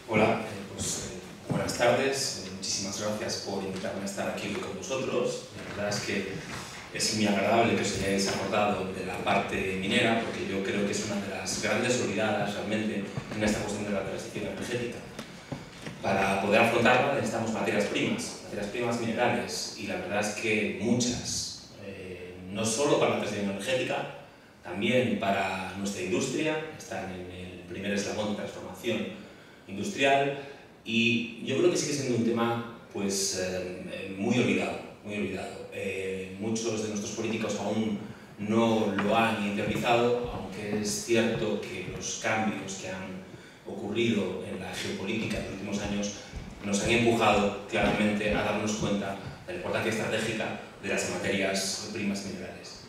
Hola, buenas tardes, muchísimas gracias por invitarme a estar aquí hoy con vosotros. La verdad es que es muy agradable que os hayáis acordado de la parte minera, porque yo creo que es una de las grandes olvidadas realmente en esta cuestión de la transición energética. Para poder afrontarla necesitamos materias primas minerales, y la verdad es que muchas, no solo para la transición energética, también para nuestra industria, están en el primer eslabón de transformación industrial, y yo creo que sigue siendo un tema pues, muy olvidado. Muchos de nuestros políticos aún no lo han interiorizado, aunque es cierto que los cambios que han ocurrido en la geopolítica en los últimos años nos han empujado claramente a darnos cuenta de la importancia estratégica de las materias primas minerales.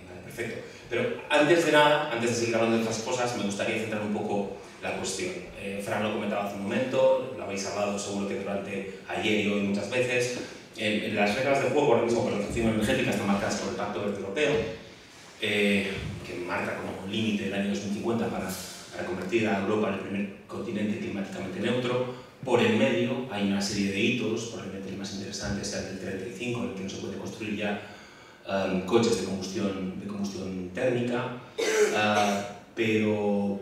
Vale, perfecto. Pero antes de nada, antes de seguir hablando de otras cosas, me gustaría centrar un poco la cuestión. Fran lo comentaba hace un momento, lo habéis hablado seguro que durante ayer y hoy muchas veces. Las reglas del juego ahora mismo para la transición energética están marcadas por el Pacto Verde Europeo, que marca como límite el año 2050 para convertir a Europa en el primer continente climáticamente neutro. Por el medio hay una serie de hitos, probablemente el más interesante sea el del 35, en el que no se puede construir ya coches de combustión térmica, pero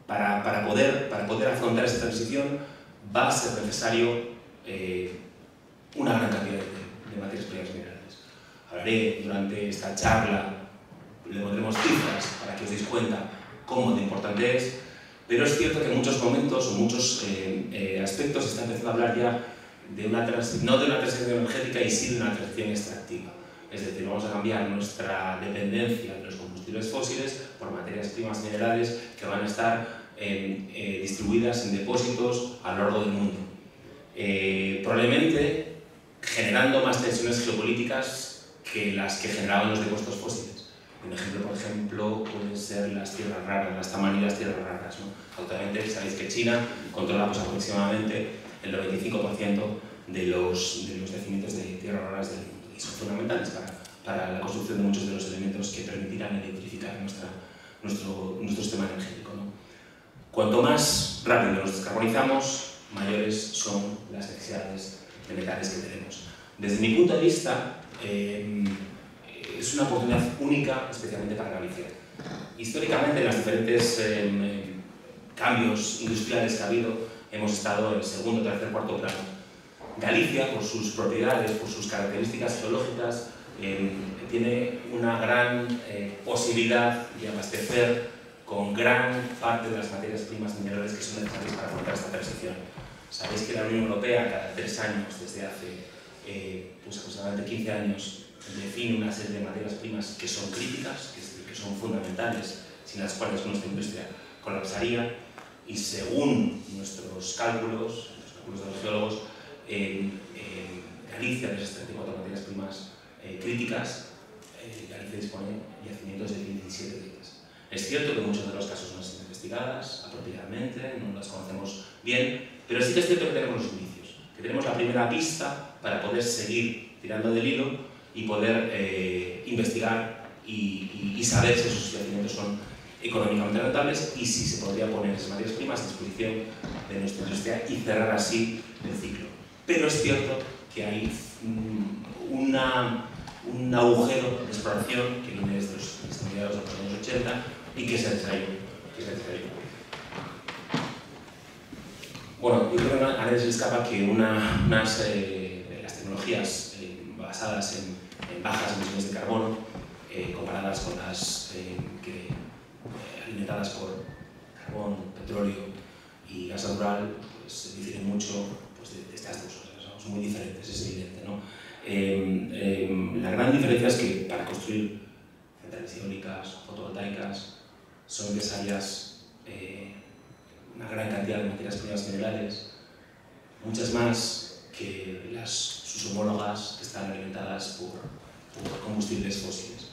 para poder afrontar esa transición va a ser necesario una gran cantidad de materias primas minerales. Hablaré durante esta charla, le pondremos cifras para que os deis cuenta cómo de importante es, pero es cierto que en muchos momentos o muchos aspectos se está empezando a hablar ya de no de una transición energética y sí de una transición extractiva. Es decir, vamos a cambiar nuestra dependencia de los combustibles fósiles por materias primas minerales que van a estar distribuidas en depósitos a lo largo del mundo. Probablemente generando más tensiones geopolíticas que las que generaban los depósitos fósiles. Un ejemplo, por ejemplo, pueden ser las tierras raras, las tamanidas tierras raras, ¿no? Actualmente sabéis que China controla pues, aproximadamente el 95% de los yacimientos de tierras raras del mundo, y son fundamentales para la construcción de muchos de los elementos que permitirán electrificar nuestro sistema energético, ¿no? Cuanto más rápido nos descarbonizamos, mayores son las necesidades de metales que tenemos. Desde mi punto de vista, es una oportunidad única, especialmente para Galicia. Históricamente, en los diferentes cambios industriales que ha habido, hemos estado en segundo, tercer, cuarto plano. Galicia, por sus propiedades, por sus características geológicas, tiene una gran posibilidad de abastecer con gran parte de las materias primas minerales que son necesarias para afrontar esta transición. Sabéis que la Unión Europea, cada 3 años, desde hace pues aproximadamente 15 años, define una serie de materias primas que son críticas, que son fundamentales, sin las cuales nuestra industria colapsaría, y según nuestros cálculos, los cálculos de los geólogos, Galicia, de esas 34 materias primas críticas, Galicia dispone de yacimientos de 17 de ellas. Es cierto que muchos de los casos no han sido investigadas apropiadamente, no las conocemos bien, pero sí que es cierto que tenemos los indicios, que tenemos la primera pista para poder seguir tirando del hilo y poder investigar y saber si esos yacimientos son económicamente rentables y si se podría poner esas materias primas a disposición de nuestra industria y cerrar así el ciclo. Pero es cierto que hay un agujero de exploración que viene desde mediados de los años 80 y que es necesario. Bueno, yo creo que a nadie se le escapa que unas de las tecnologías basadas en bajas emisiones de carbono, comparadas con las alimentadas por carbón, petróleo y gas natural, pues se difieren mucho pues, de estas dos cosas, son muy diferentes, es evidente, ¿no? La gran diferencia es que para construir centrales eólicas, fotovoltaicas, son necesarias una gran cantidad de materias primas minerales, muchas más que sus homólogas que están alimentadas por combustibles fósiles.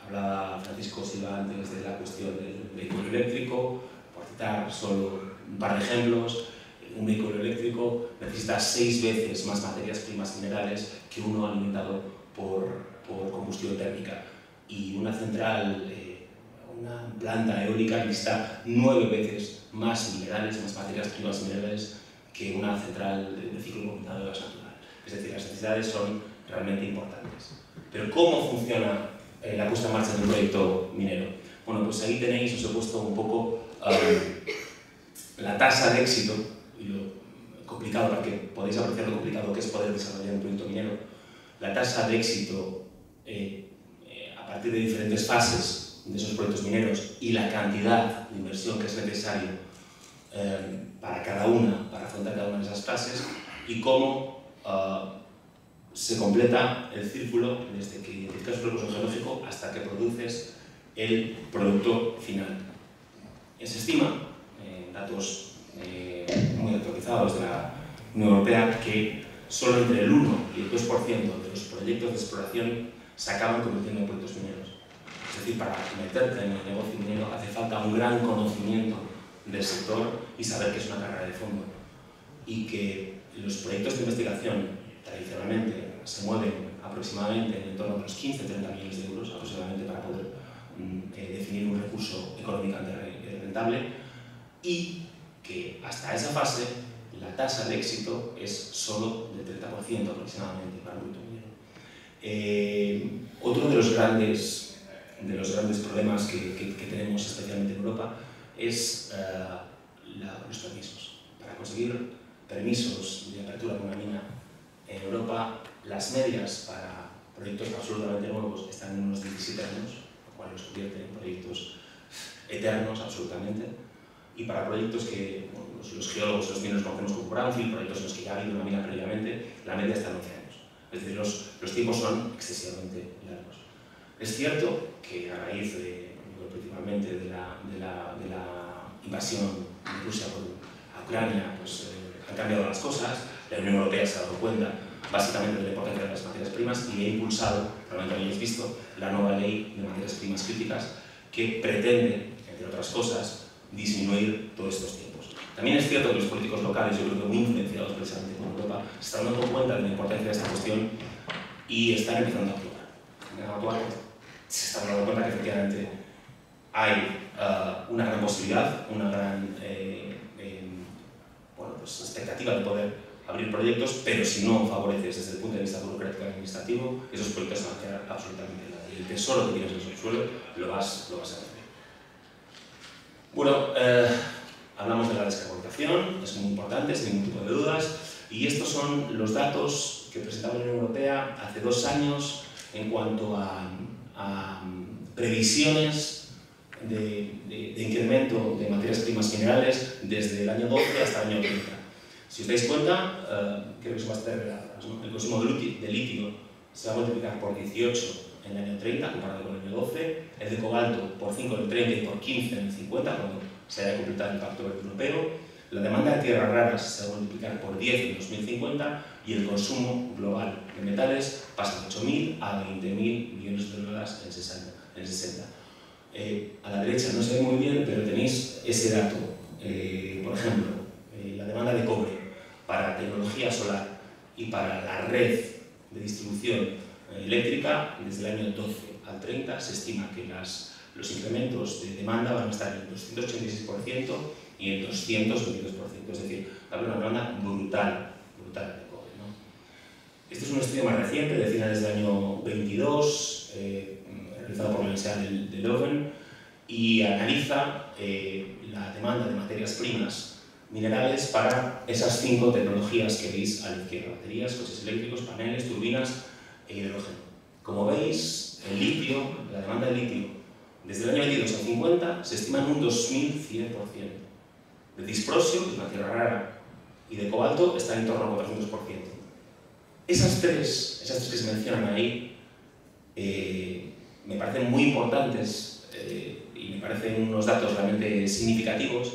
Hablaba Francisco Silva antes de la cuestión del vehículo eléctrico, por citar solo un par de ejemplos. Un vehículo eléctrico necesita 6 veces más materias primas minerales que uno alimentado por combustión térmica. Y una central, una planta eólica necesita 9 veces más minerales, más materias primas minerales que una central de ciclo combinado de gas natural. Es decir, las necesidades son realmente importantes. Pero ¿cómo funciona la puesta en marcha de un proyecto minero? Bueno, pues ahí tenéis, os he puesto un poco la tasa de éxito y lo complicado, para que podáis apreciar lo complicado que es poder desarrollar un proyecto minero. La tasa de éxito a partir de diferentes fases de esos proyectos mineros y la cantidad de inversión que es necesario para cada una, para afrontar cada una de esas fases, y cómo se completa el círculo desde que identificas un recurso geológico hasta que produces el producto final. Se estima, datos muy actualizados de la Unión Europea, que solo entre el 1 y el 2% de los proyectos de exploración se acaban convirtiendo en proyectos mineros. Es decir, para meterte en el negocio minero hace falta un gran conocimiento del sector y saber que es una carrera de fondo. Y que los proyectos de investigación tradicionalmente se mueven aproximadamente en torno a unos 15-30 millones de euros aproximadamente para poder definir un recurso económicamente rentable, y que hasta esa fase la tasa de éxito es solo del 30% aproximadamente para un proyecto minero. Otro de los grandes problemas que tenemos especialmente en Europa es los permisos. Para conseguir permisos de apertura de una mina en Europa, las medias para proyectos absolutamente nuevos están en unos 17 años, lo cual los convierte en proyectos eternos absolutamente. Y para proyectos que los geólogos, los mineros conocemos como brownfield, proyectos en los que ya ha habido una mina previamente, la media está en 11 años. Es decir, los tiempos son excesivamente largos. Es cierto que a raíz principalmente de la invasión de Rusia por Ucrania, pues, han cambiado las cosas. La Unión Europea se ha dado cuenta básicamente de la importancia de las materias primas y ha impulsado, probablemente lo hayáis visto, la nueva ley de materias primas críticas, que pretende, entre otras cosas, disminuir todos estos tiempos. También es cierto que los políticos locales, yo creo que muy influenciados precisamente por Europa, se están dando cuenta de la importancia de esta cuestión y están empezando a actuar. Se están dando cuenta que efectivamente hay una gran posibilidad, una gran expectativa de poder abrir proyectos, pero si no favoreces desde el punto de vista burocrático y administrativo, esos proyectos se van a quedar absolutamente en nada. Y el tesoro que tienes en el subsuelo lo vas a perder. Bueno, hablamos de la descarbonización, es muy importante, sin ningún tipo de dudas, y estos son los datos que presentaba la Unión Europea hace 2 años en cuanto a previsiones de incremento de materias primas minerales desde el año 12 hasta el año 30. Si os dais cuenta, creo que son bastante reveladoras, ¿no? El consumo de litio se va a multiplicar por 18 en el año 30 comparado con el año 12, el de cobalto por 5 en el 30 y por 15 en el 50 cuando se haya completado el Pacto Verde Europeo, la demanda de tierras raras se va a multiplicar por 10 en 2050 y el consumo global de metales pasa de 8.000 a 20.000 millones de dólares en el 60. A la derecha no se ve muy bien, pero tenéis ese dato. Por ejemplo, la demanda de cobre para tecnología solar y para la red de distribución eléctrica desde el año 12 al 30 se estima que los incrementos de demanda van a estar en el 286% y en 222%, es decir, va a haber una demanda brutal de cobre, ¿no? Este es un estudio más reciente, de finales del año 22, realizado por la Universidad de Leuven, y analiza la demanda de materias primas minerales para esas 5 tecnologías que veis a la izquierda: baterías, coches eléctricos, paneles, turbinas e hidrógeno. Como veis, el litio, la demanda de litio, desde el año 22 al 50 se estima en un 2100%. De disprosio, que es una tierra rara, y de cobalto está en torno al 400%. Esas tres que se mencionan ahí me parecen muy importantes y me parecen unos datos realmente significativos,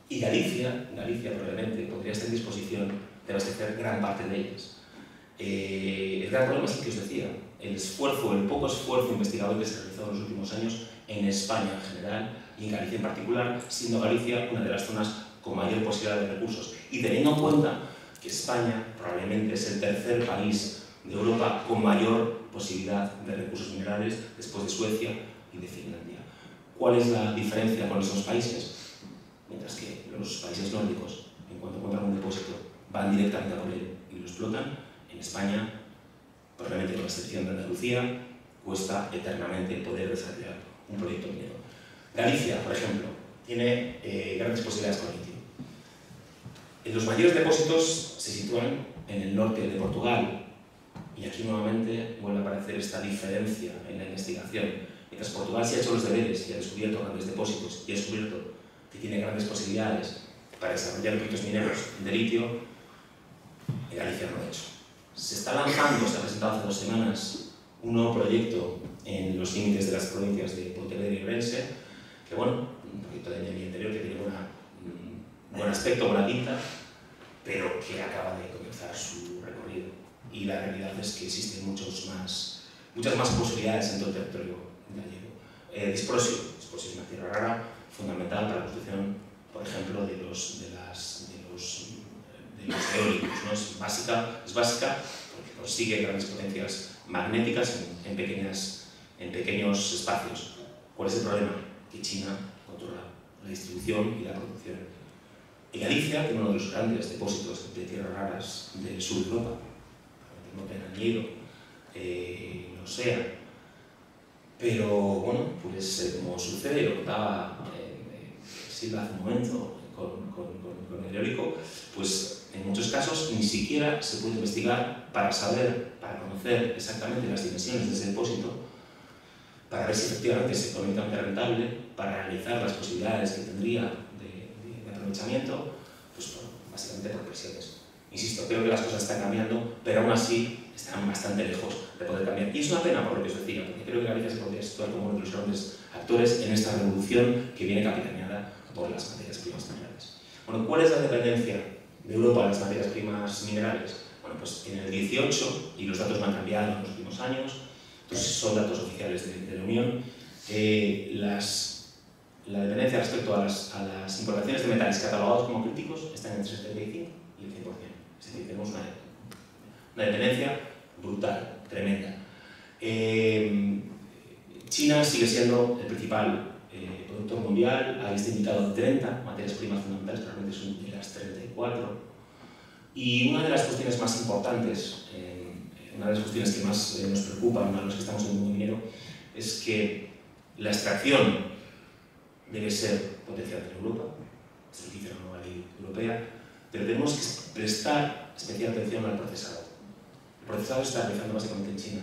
y Galicia probablemente podría estar en disposición de abastecer gran parte de ellas. El gran problema es el que os decía, el poco esfuerzo investigador que se ha realizado en los últimos años en España en general y en Galicia en particular, siendo Galicia una de las zonas con mayor posibilidad de recursos. Y teniendo en cuenta que España probablemente es el tercer país de Europa con mayor posibilidad de recursos minerales después de Suecia y de Finlandia. ¿Cuál es la diferencia con esos países? Mientras que los países nórdicos, en cuanto encuentran un depósito, van directamente a por él y lo explotan. En España, probablemente con la excepción de Andalucía, cuesta eternamente poder desarrollar un proyecto minero. Galicia, por ejemplo, tiene grandes posibilidades con litio. Los mayores depósitos se sitúan en el norte de Portugal, y aquí nuevamente vuelve a aparecer esta diferencia en la investigación. Mientras Portugal se ha hecho los deberes y ha descubierto grandes depósitos y ha descubierto que tiene grandes posibilidades para desarrollar proyectos mineros de litio, en Galicia no lo ha hecho. Se está lanzando, se ha presentado hace 2 semanas, un nuevo proyecto en los límites de las provincias de Pontevedra y Ourense, que bueno, un proyecto de minería interior que tiene buen aspecto, buena pinta, pero que acaba de comenzar su recorrido. Y la realidad es que existen muchas más posibilidades en todo el territorio gallego. Disprosio es una tierra rara, fundamental para la construcción, por ejemplo, de los eólicos, ¿no? Es básica porque consigue grandes potencias magnéticas en pequeños espacios. ¿Cuál es el problema? Que China controla la distribución y la producción. Y Galicia tiene uno de los grandes depósitos de tierras raras del sur de Europa, no Penañeiro, no sea. Pero bueno, pues como sucede, lo contaba Silva hace un momento con el eólico, pues en muchos casos ni siquiera se puede investigar para conocer exactamente las dimensiones de ese depósito, para ver si efectivamente es económicamente rentable, para analizar las posibilidades que tendría de aprovechamiento, pues bueno, básicamente por presiones. Insisto, creo que las cosas están cambiando, pero aún así están bastante lejos de poder cambiar. Y es una pena por lo que os decía, porque creo que Galicia se podría situar como uno de los grandes actores en esta revolución que viene capitaneada por las materias primas minerales. Bueno, ¿cuál es la dependencia de Europa de las materias primas minerales? Bueno, pues en el 18, y los datos no han cambiado en los últimos años, entonces son datos oficiales de la Unión, la dependencia respecto a las importaciones de metales catalogados como críticos está entre el 75 y el 100%. Es decir, tenemos una dependencia brutal, tremenda. China sigue siendo el principal productor mundial, ahí está indicado 30 materias primas fundamentales, probablemente son de las 34. Y una de las cuestiones más importantes, una de las cuestiones que más nos preocupan a los que estamos en el mundo minero, es que la extracción debe ser potenciada en Europa, esto lo dice la nueva ley europea, pero tenemos que prestar especial atención al procesado. El procesado se está realizando básicamente en China.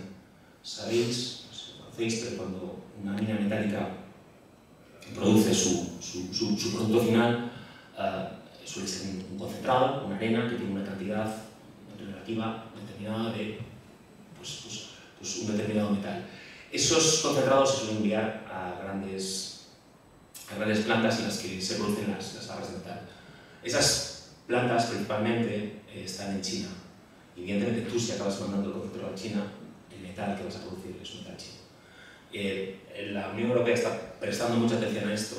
Sabéis, no sé si lo conocéis, pero cuando una mina metálica produce su producto final, suele ser un concentrado, una arena que tiene una cantidad relativa determinada de un determinado metal. Esos concentrados se suelen enviar a grandes plantas en las que se producen las barras de metal. Esas plantas principalmente están en China. Evidentemente tú, si acabas mandando el concentrado a China, el metal que vas a producir es un metal chino. La Unión Europea está prestando mucha atención a esto,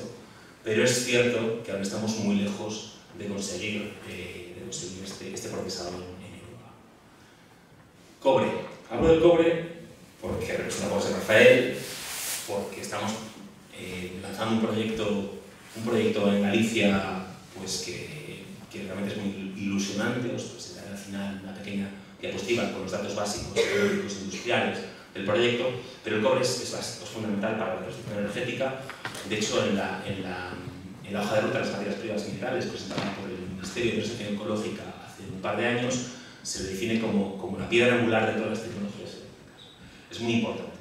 pero es cierto que aún estamos muy lejos de conseguir este procesado en Europa. Cobre. Hablo del cobre porque representamos a Rafael, porque estamos lanzando un proyecto en Galicia pues que realmente es muy ilusionante. Os presentaré al final una pequeña diapositiva con los datos básicos económicos e industriales del proyecto, pero el cobre es básico, es fundamental para la transición energética. De hecho, en la hoja de ruta de las materias primas minerales presentada por el Ministerio de Transición Ecológica hace un par de años, se le define como la piedra angular de todas las tecnologías eléctricas. Es muy importante.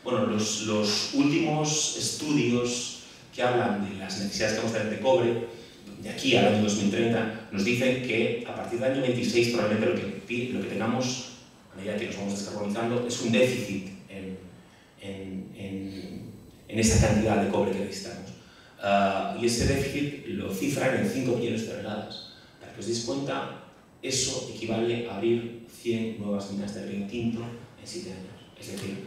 Bueno, los últimos estudios que hablan de las necesidades que vamos a tener de cobre, de aquí al año 2030, nos dicen que a partir del año 26 probablemente lo que tengamos, a medida que nos vamos descarbonizando, es un déficit en esa cantidad de cobre que necesitamos. Y ese déficit lo cifran en 5 millones de toneladas. Para que os deis cuenta, eso equivale a abrir 100 nuevas minas de río tinto en 7 años. Es decir,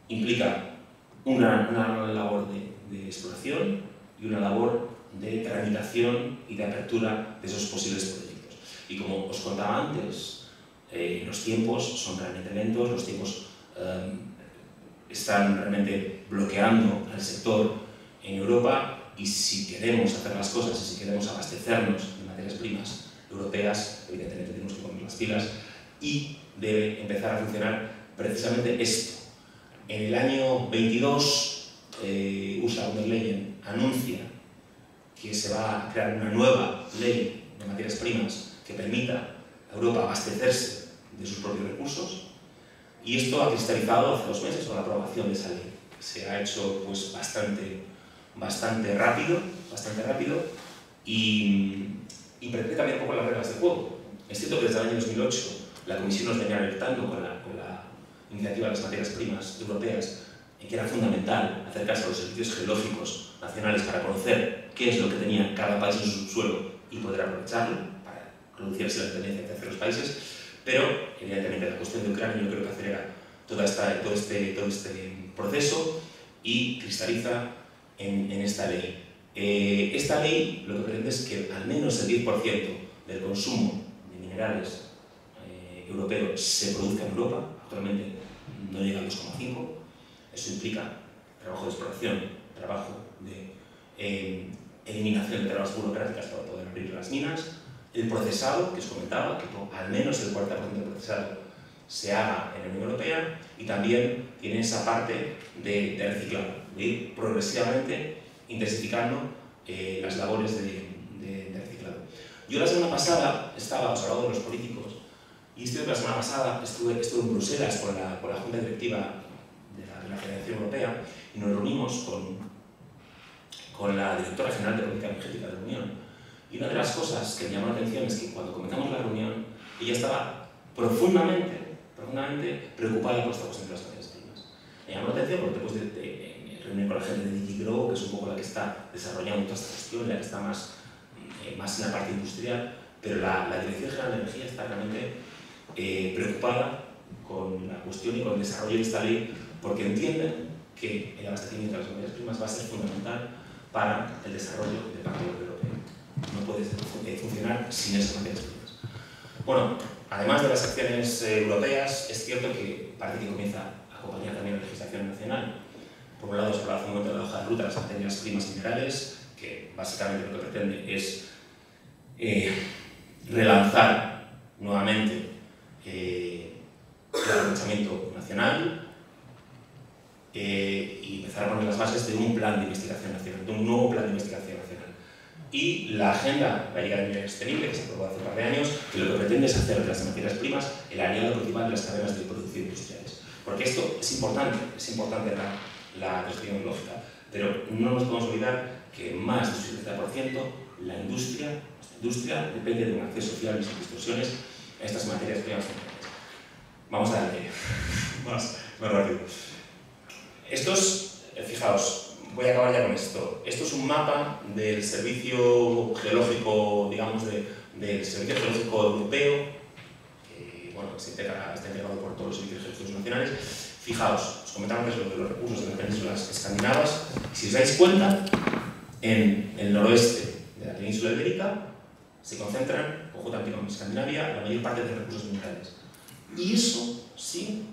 implica una labor de exploración y una labor de tramitación y de apertura de esos posibles proyectos. Y como os contaba antes, los tiempos son realmente lentos, los tiempos están realmente bloqueando al sector en Europa, y si queremos hacer las cosas y si queremos abastecernos de materias primas europeas, evidentemente tenemos que poner las pilas y debe empezar a funcionar precisamente esto. En el año 22, Ursula von der Leyen anuncia que se va a crear una nueva ley de materias primas que permita a Europa abastecerse de sus propios recursos, y esto ha cristalizado hace 2 meses con la aprobación de esa ley. Se ha hecho pues bastante rápido y pretende cambiar un poco las reglas del juego. Es cierto que desde el año 2008 la Comisión nos venía alertando con la iniciativa de las materias primas europeas en que era fundamental acercarse a los servicios geológicos nacionales para conocer qué es lo que tenía cada país en su subsuelo y poder aprovecharlo para reducir así la dependencia de terceros países, pero evidentemente la cuestión de Ucrania yo creo que acelera todo este proceso y cristaliza en esta ley. Esta ley lo que pretende es que al menos el 10% del consumo de minerales europeo se produzca en Europa. Actualmente no llega al 2,5%. Eso implica trabajo de exploración, trabajo de eliminación de trabas burocráticas para poder abrir las minas, el procesado, que os comentaba, que al menos el 40% del procesado se haga en la Unión Europea, y también tiene esa parte de reciclado, de ir progresivamente intensificando las labores de reciclado. Yo la semana pasada os hablaba de los políticos, y la semana pasada estuve en Bruselas con la Junta Directiva de la Federación Europea, y nos reunimos con la Directora General de Política Energética de la Unión. Y una de las cosas que me llamó la atención es que cuando comenzamos la reunión, ella estaba profundamente preocupada por esta cuestión de las materias primas. Me llamó la atención porque después de reunir con la gente de DigiGrow, que es un poco la que está desarrollando toda esta cuestión, la que está más en la parte industrial, pero la Dirección General de Energía está realmente preocupada con la cuestión y con el desarrollo de esta ley, porque entienden que el abastecimiento de las materias primas va a ser fundamental para el desarrollo del Pacto Europeo. No puede funcionar sin esas materias primas. Bueno, además de las acciones europeas, es cierto que parece que comienza a acompañar también la legislación nacional. Por un lado, se habla hace un momento de la hoja de ruta de las materias primas minerales, que básicamente lo que pretende es relanzar nuevamente el aprovechamiento nacional y empezar a poner las bases de un plan de investigación nacional, de un nuevo plan de investigación nacional. Y la Agenda Gallega de Minería Sostenible, que se aprobó hace un par de años, que lo que pretende es hacer de las materias primas el aliado principal de las cadenas de producción industriales. Porque esto es importante la gestión lógica, pero no nos podemos olvidar que más del 70% nuestra industria depende de un acceso fiable y sin distorsiones a estas materias primas minerales. Vamos a darle más rápido. Fijaos, voy a acabar ya con esto. Esto es un mapa del servicio geológico, digamos, del servicio geológico europeo, que bueno, está integrado por todos los servicios geológicos nacionales. Fijaos, os comentaba antes lo de los recursos de las penínsulas escandinavas. Si os dais cuenta, en el noroeste de la península ibérica se concentran, conjuntamente con Escandinavia, la mayor parte de los recursos minerales. Y eso sí,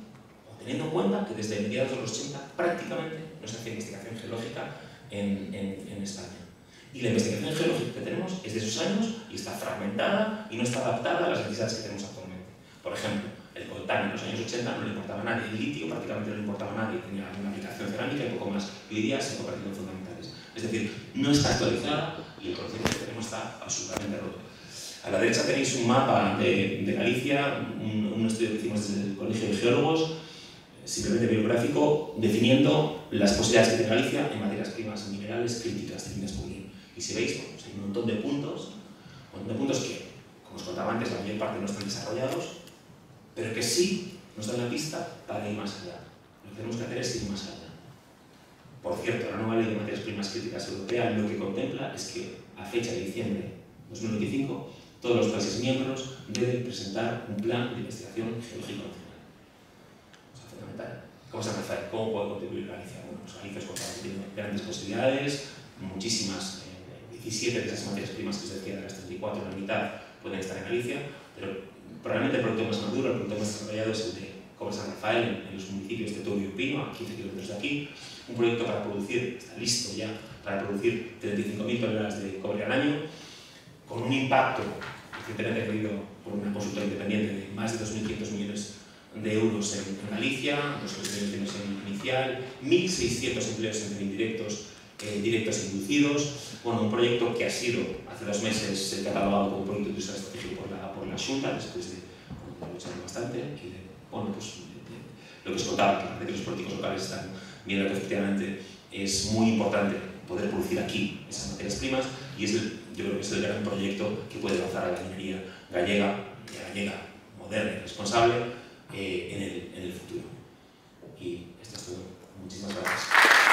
teniendo en cuenta que desde mediados de los 80 prácticamente no se hace investigación geológica en España. Y la investigación geológica que tenemos es de esos años y está fragmentada y no está adaptada a las necesidades que tenemos actualmente. Por ejemplo, el coltán en los años 80 no le importaba a nadie, el litio prácticamente no le importaba a nadie, tenía una aplicación cerámica y poco más, y hoy día se ha convertido en fundamentales. Es decir, no está actualizada y el conocimiento que tenemos está absolutamente roto. A la derecha tenéis un mapa de Galicia, un estudio que hicimos desde el Colegio de Geólogos, simplemente biográfico, definiendo las posibilidades que tiene Galicia en materias primas minerales críticas de descubrir. Y si veis, bueno, pues hay un montón de puntos que, como os contaba antes, la mayor parte no están desarrollados, pero que sí nos dan la pista para ir más allá. Lo que tenemos que hacer es ir más allá. Por cierto, la nueva ley de materias primas críticas europea lo que contempla es que a fecha de diciembre de 2025 todos los países miembros deben presentar un plan de investigación geológico nacional. O sea, fundamental. ¿Cómo se hace? ¿Cómo puede contribuir Galicia? Bueno, pues Galicia tiene grandes posibilidades, muchísimas, 17 de esas materias primas que os decía, de las 34, la mitad pueden estar en Galicia, pero probablemente el proyecto más maduro, el proyecto más desarrollado es el de Cobre San Rafael, en los municipios de Touro y Pino, a 15 kilómetros de aquí, un proyecto para producir, está listo ya, para producir 35.000 toneladas de cobre al año, con un impacto recientemente creído por una consultora independiente de más de 2.500 millones de euros en Galicia, 2 millones inicial, 1.600 empleos entre indirectos, directos e inducidos. Bueno, un proyecto que ha sido hace 2 meses catalogado como proyecto industrial estratégico por la Xunta, después de luchar bastante, y bueno, pues, lo que os contaba, que los políticos locales están viendo que efectivamente es muy importante poder producir aquí esas materias primas, y yo creo que es el gran proyecto que puede lanzar a la minería gallega, moderna y responsable en el futuro. Y esto es todo. Muchísimas gracias.